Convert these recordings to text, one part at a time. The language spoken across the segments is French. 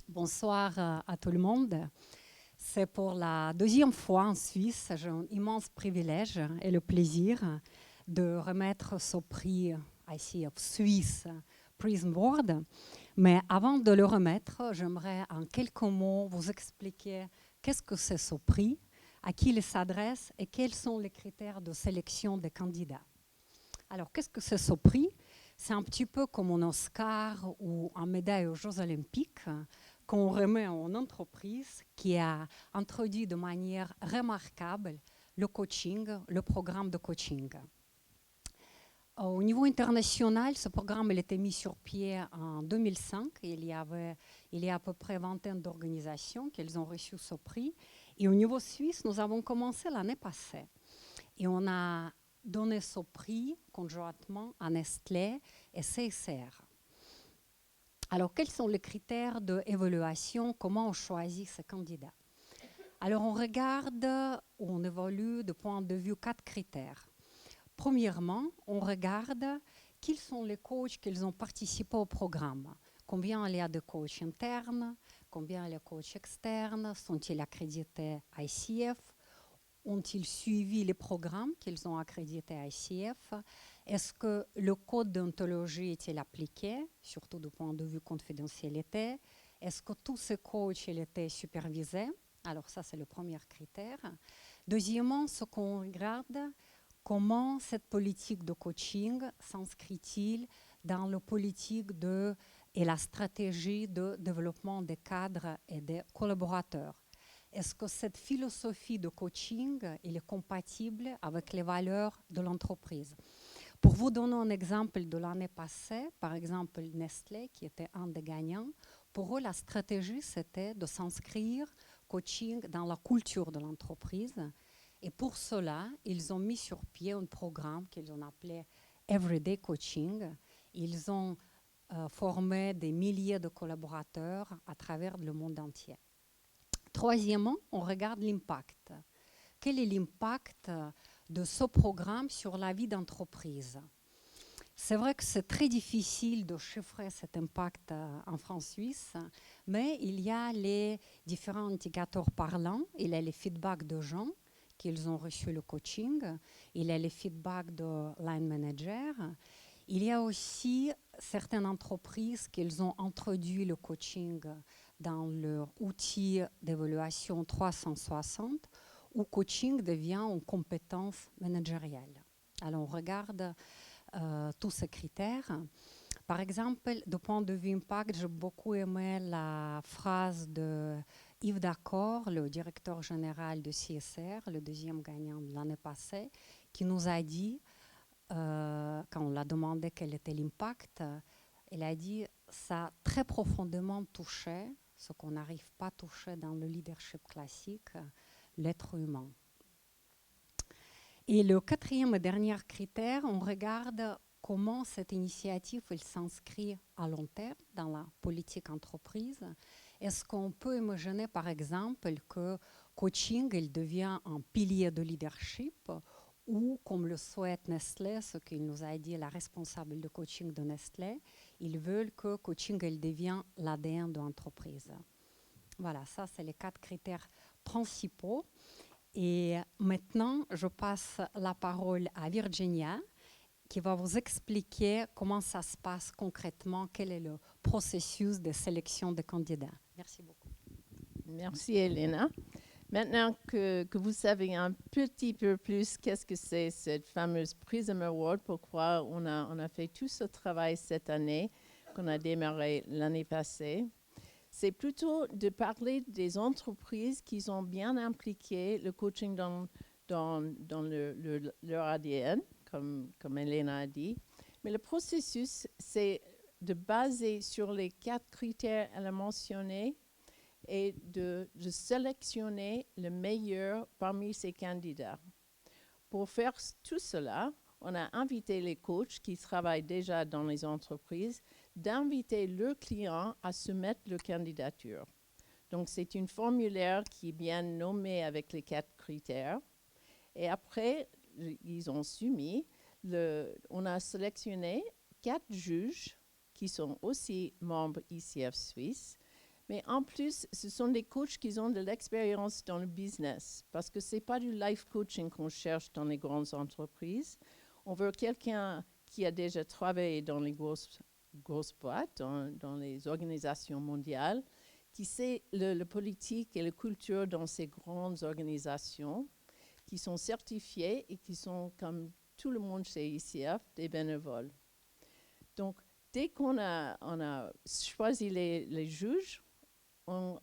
Bonsoir à tout le monde. C'est pour la deuxième fois en Suisse. J'ai un immense privilège et le plaisir de remettre ce prix ICF Suisse Prism Board. Mais avant de le remettre, j'aimerais en quelques mots vous expliquer qu'est-ce que c'est ce prix, à qui il s'adresse et quels sont les critères de sélection des candidats. Alors, qu'est-ce que c'est ce prix? C'est un petit peu comme un Oscar ou une médaille aux Jeux Olympiques qu'on remet à une entreprise qui a introduit de manière remarquable le coaching, le programme de coaching. Au niveau international, ce programme a été mis sur pied en 2005. Il y a à peu près 20 d'organisations qui ont reçu ce prix. Et au niveau suisse, nous avons commencé l'année passée. Et on a donné ce prix conjointement à Nestlé et CSR. Alors, quels sont les critères d'évaluation? Comment on choisit ces candidats? Alors, on regarde, on évalue de point de vue 4 critères. Premièrement, on regarde quels sont les coachs qui ont participé au programme. Combien il y a de coachs internes? Combien il y a de coachs externes? Sont-ils accrédités à ICF? Ont-ils suivi les programmes qu'ils ont accrédités à ICF? Est-ce que le code d'ontologie est-il appliqué, surtout du point de vue confidentialité? Est-ce que tous ces coachs étaient supervisés? Alors ça, c'est le premier critère. Deuxièmement, ce qu'on regarde, comment cette politique de coaching s'inscrit-il dans la politique et la stratégie de développement des cadres et des collaborateurs? Est-ce que cette philosophie de coaching est compatible avec les valeurs de l'entreprise? Pour vous donner un exemple de l'année passée, par exemple Nestlé, qui était un des gagnants, pour eux, la stratégie, c'était de s'inscrire coaching dans la culture de l'entreprise. Et pour cela, ils ont mis sur pied un programme qu'ils ont appelé Everyday Coaching. Ils ont formé des milliers de collaborateurs à travers le monde entier. Troisièmement, on regarde l'impact. Quel est l'impact de ce programme sur la vie d'entreprise? C'est vrai que c'est très difficile de chiffrer cet impact en France-Suisse, mais il y a les différents indicateurs parlants. Il y a les feedbacks de gens qu'ils ont reçu le coaching. Il y a les feedbacks de line manager. Il y a aussi certaines entreprises qui ont introduit le coaching dans leur outil d'évaluation 360, où coaching devient une compétence managériale. Alors, on regarde tous ces critères. Par exemple, du point de vue impact, j'ai beaucoup aimé la phrase de Yves D'accord, le directeur général de CSR, le deuxième gagnant de l'année passée, qui nous a dit, quand on l'a demandé quel était l'impact, il a dit « ça a très profondément touché ce qu'on n'arrive pas à toucher dans le leadership classique, l'être humain ». Et le quatrième et dernier critère, on regarde comment cette initiative s'inscrit à long terme dans la politique entreprise. Est-ce qu'on peut imaginer, par exemple, que coaching il devient un pilier de leadership ou, comme le souhaite Nestlé, ce qu'il nous a dit la responsable de coaching de Nestlé, ils veulent que coaching il devienne l'ADN de l'entreprise. Voilà, ça, c'est les 4 critères principaux. Et maintenant, je passe la parole à Virginia, qui va vous expliquer comment ça se passe concrètement, quel est le processus de sélection des candidats. Merci beaucoup. Merci, Elena. Maintenant que vous savez un petit peu plus qu'est-ce que c'est cette fameuse Prism Award, pourquoi on a fait tout ce travail cette année, qu'on a démarré l'année passée, c'est plutôt de parler des entreprises qui ont bien impliqué le coaching dans leur ADN, comme Elena a dit. Mais le processus, c'est de baser sur les 4 critères qu'elle a mentionnés et de sélectionner le meilleur parmi ces candidats. Pour faire tout cela, on a invité les coachs qui travaillent déjà dans les entreprises d'inviter leurs clients à soumettre leur candidature. Donc, c'est une formulaire qui est bien nommée avec les 4 critères. Et après, ils ont soumis. on a sélectionné 4 juges qui sont aussi membres ICF Suisse. Mais en plus, ce sont des coachs qui ont de l'expérience dans le business. Parce que ce n'est pas du life coaching qu'on cherche dans les grandes entreprises. On veut quelqu'un qui a déjà travaillé dans les grosses boîtes, dans les organisations mondiales, qui sait le politique et la culture dans ces grandes organisations, qui sont certifiés et qui sont, comme tout le monde chez ICF, des bénévoles. Donc, dès qu'on a choisi les juges, on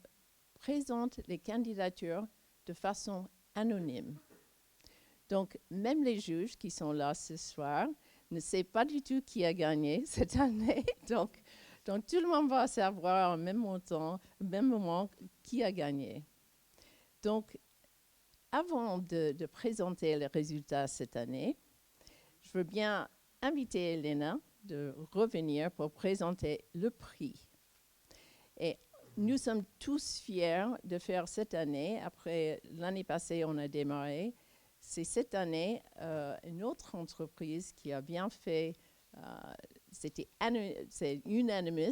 présente les candidatures de façon anonyme. Donc, même les juges qui sont là ce soir ne savent pas du tout qui a gagné cette année. Donc tout le monde va savoir en même moment qui a gagné. Donc, avant de présenter les résultats cette année, je veux bien inviter Elena de revenir pour présenter le prix. Et nous sommes tous fiers de faire cette année. Après l'année passée, on a démarré. C'est cette année une autre entreprise qui a bien fait. C'est unanime,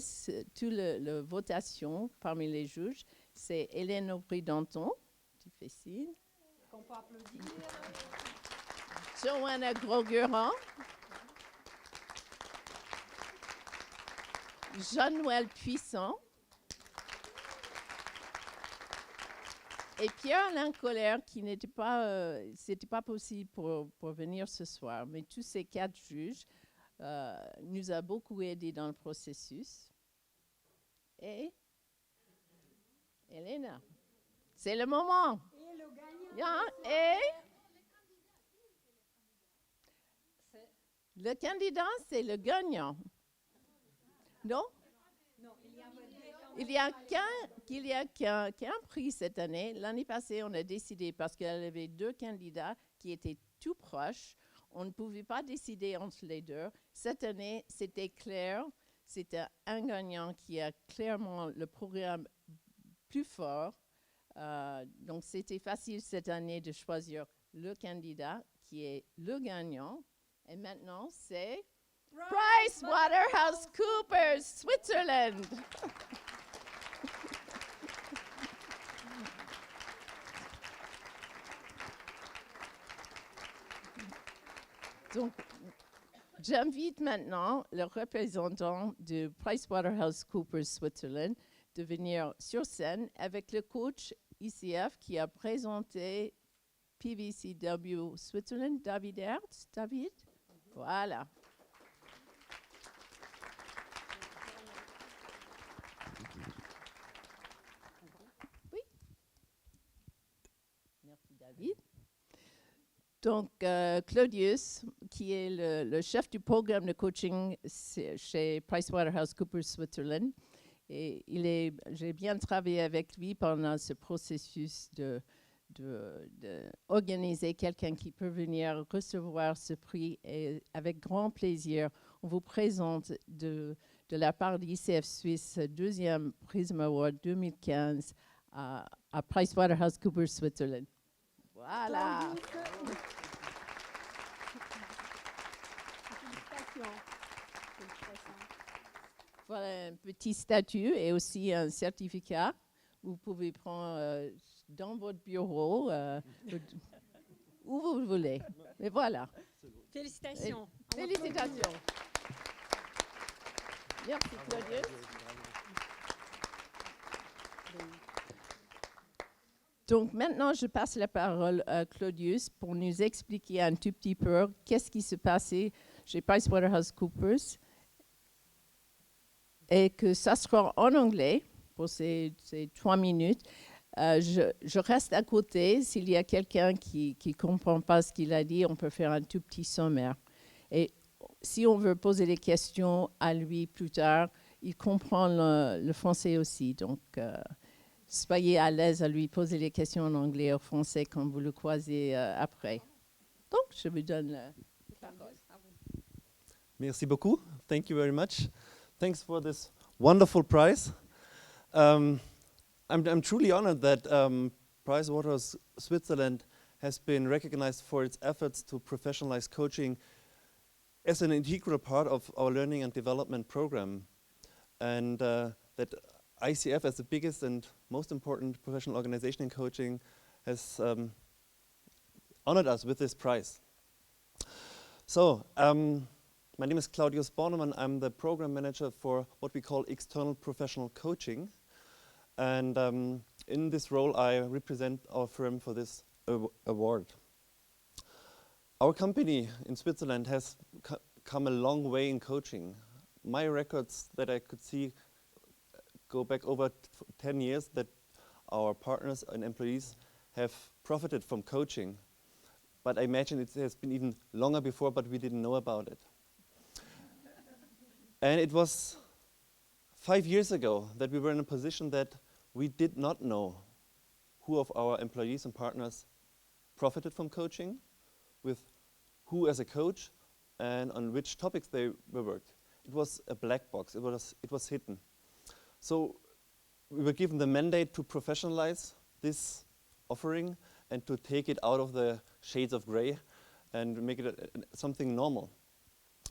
toute la votation parmi les juges. C'est Hélène Aubry-Danton. Tu fais signe. Qu'on peut applaudir. Joanna Grosguerand. Jean-Noël Puissant. Et Pierre-Alain Colère, qui n'était pas, c'était pas possible pour venir ce soir. Mais tous ces 4 juges nous ont beaucoup aidés dans le processus. Et Elena, c'est le moment. Et le gagnant. Bien, et le candidat, c'est le gagnant. Non? Non, Il y a qu'un prix cette année. L'année passée, on a décidé, parce qu'il y avait 2 candidats qui étaient tout proches, on ne pouvait pas décider entre les 2. Cette année, c'était clair. C'était un gagnant qui a clairement le programme plus fort. Donc, c'était facile cette année de choisir le candidat qui est le gagnant. Et maintenant, c'est PricewaterhouseCoopers, Switzerland. Donc, j'invite maintenant le représentant de PricewaterhouseCoopers Switzerland de venir sur scène avec le coach ICF qui a présenté PVCW Switzerland, David Hertz. David? Voilà. Oui. Merci, David. Donc, Claudius, qui est le chef du programme de coaching chez PricewaterhouseCoopers Switzerland, et j'ai bien travaillé avec lui pendant ce processus d'organiser quelqu'un qui peut venir recevoir ce prix. Et avec grand plaisir, on vous présente de la part d'ICF Suisse, 2e Prism Award 2015 à PricewaterhouseCoopers Switzerland. Voilà. Voilà un petit statut et aussi un certificat. Vous pouvez prendre dans votre bureau, où vous voulez. Mais voilà. Félicitations. Félicitations. Merci, Claudius. Donc maintenant, je passe la parole à Claudius pour nous expliquer un tout petit peu qu'est-ce qui se passait chez PricewaterhouseCoopers et que ça sera en anglais pour ces 3 minutes. Je reste à côté. S'il y a quelqu'un qui ne comprend pas ce qu'il a dit, on peut faire un tout petit sommaire. Et si on veut poser des questions à lui plus tard, il comprend le français aussi. Donc, soyez à l'aise à lui poser les questions en anglais et en français quand vous le croisez après. Donc, je vous donne la parole. Merci beaucoup. Thank you very much. Thanks for this wonderful prize. I'm truly honored that Pricewaterhouse Switzerland has been recognized for its efforts to professionalize coaching as an integral part of our learning and development program, and that ICF, as the biggest and most important professional organization in coaching, has honored us with this prize. So, my name is Claudius Bornemann. I'm the program manager for what we call external professional coaching. And in this role, I represent our firm for this award. Our company in Switzerland has come a long way in coaching. My records that I could see go back over 10 years that our partners and employees have profited from coaching. But I imagine it has been even longer before, but we didn't know about it. And it was 5 years ago that we were in a position that we did not know who of our employees and partners profited from coaching, with who as a coach, and on which topics they were worked. It was a black box. It was hidden. So we were given the mandate to professionalize this offering and to take it out of the shades of gray and make it something normal.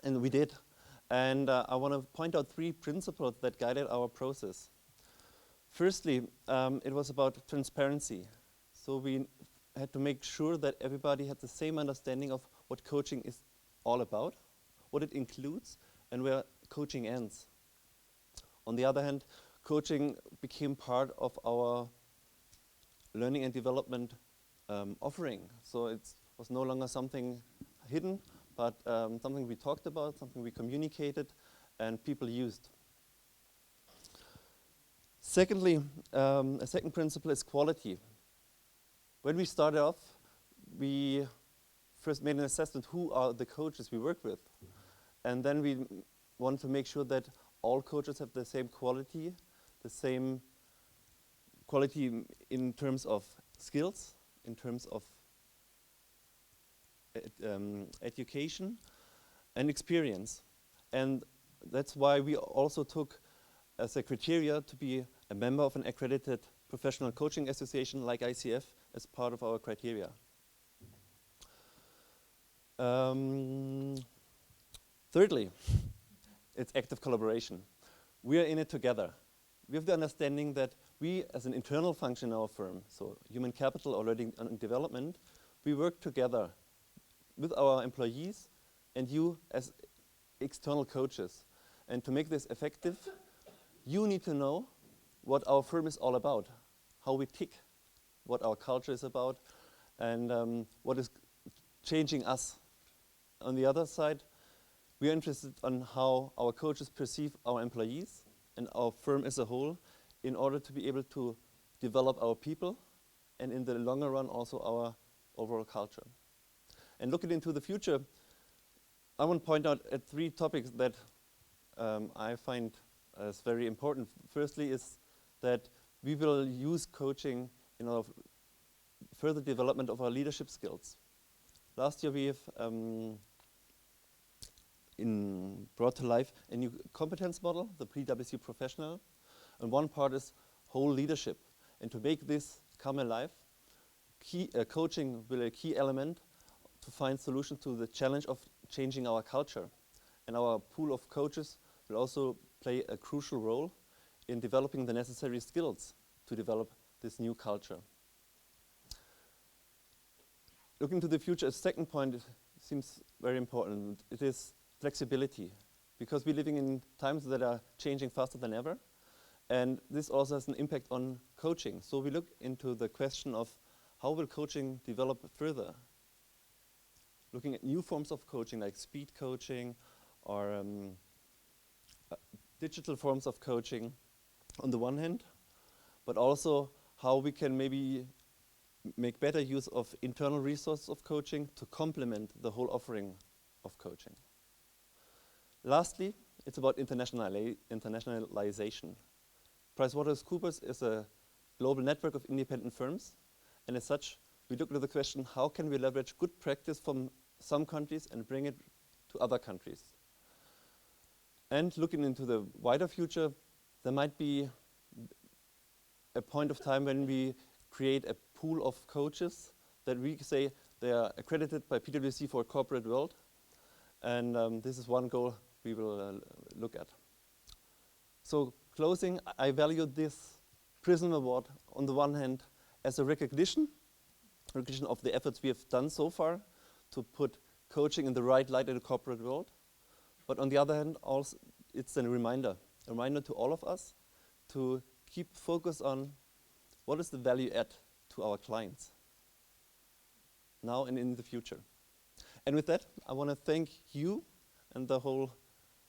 And we did. And I want to point out 3 principles that guided our process. Firstly, it was about transparency. So we had to make sure that everybody had the same understanding of what coaching is all about, what it includes, and where coaching ends. On the other hand, coaching became part of our learning and development offering. So it was no longer something hidden, but something we talked about, something we communicated, and people used. Secondly, a second principle is quality. When we started off, we first made an assessment who are the coaches we work with. And then we wanted to make sure that all coaches have the same quality in terms of skills, in terms of education and experience. And that's why we also took as a criteria to be a member of an accredited professional coaching association like ICF as part of our criteria. Thirdly, it's active collaboration. We are in it together. We have the understanding that we, as an internal function in our firm, so human capital or learning and development, we work together with our employees and you as external coaches. And to make this effective, you need to know what our firm is all about, how we tick, what our culture is about, and what is changing us. On the other side, we are interested in how our coaches perceive our employees and our firm as a whole in order to be able to develop our people and in the longer run also our overall culture. And looking into the future, I want to point out at 3 topics that I find as very important. Firstly is that we will use coaching in our further development of our leadership skills. Last year we have brought to life a new competence model, the PwC Professional, and one part is whole leadership. And to make this come alive, coaching will be a key element to find solutions to the challenge of changing our culture. And our pool of coaches will also play a crucial role in developing the necessary skills to develop this new culture. Looking to the future, a second point seems very important. It is flexibility, because we're living in times that are changing faster than ever, and this also has an impact on coaching. So we look into the question of how will coaching develop further? Looking at new forms of coaching like speed coaching or digital forms of coaching on the one hand, but also how we can maybe make better use of internal resources of coaching to complement the whole offering of coaching. Lastly, it's about internationalization. PricewaterhouseCoopers is a global network of independent firms, and as such, we look at the question, how can we leverage good practice from some countries and bring it to other countries? And looking into the wider future, there might be a point of time when we create a pool of coaches that we say they are accredited by PwC for a corporate world, And this is one goal we will look at. So closing, I value this PRISM Award on the one hand as a recognition of the efforts we have done so far to put coaching in the right light in the corporate world. But on the other hand, also it's a reminder to all of us to keep focus on what is the value add to our clients now and in the future. And with that, I want to thank you and the whole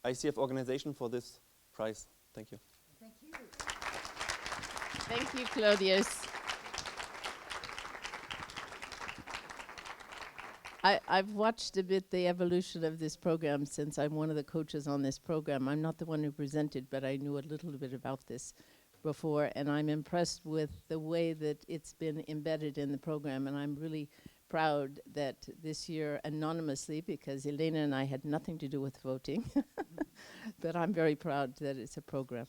ICF organization for this prize. Thank you. Thank you. Thank you, Claudius. I've watched a bit the evolution of this program since I'm one of the coaches on this program. I'm not the one who presented, but I knew a little bit about this before, and I'm impressed with the way that it's been embedded in the program, and I'm really proud that this year, anonymously, because Elena and I had nothing to do with voting, but I'm very proud that it's a program.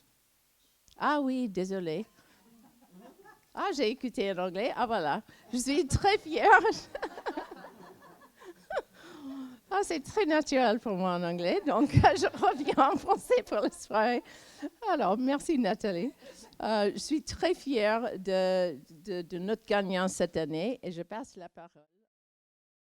Ah oui, désolé. Ah, j'ai écouté en anglais. Ah voilà, je suis très fière. Ah, c'est très naturel pour moi en anglais, donc je reviens en français pour la soirée. Alors, merci Nathalie. Je suis très fière de notre gagnant cette année et je passe la parole.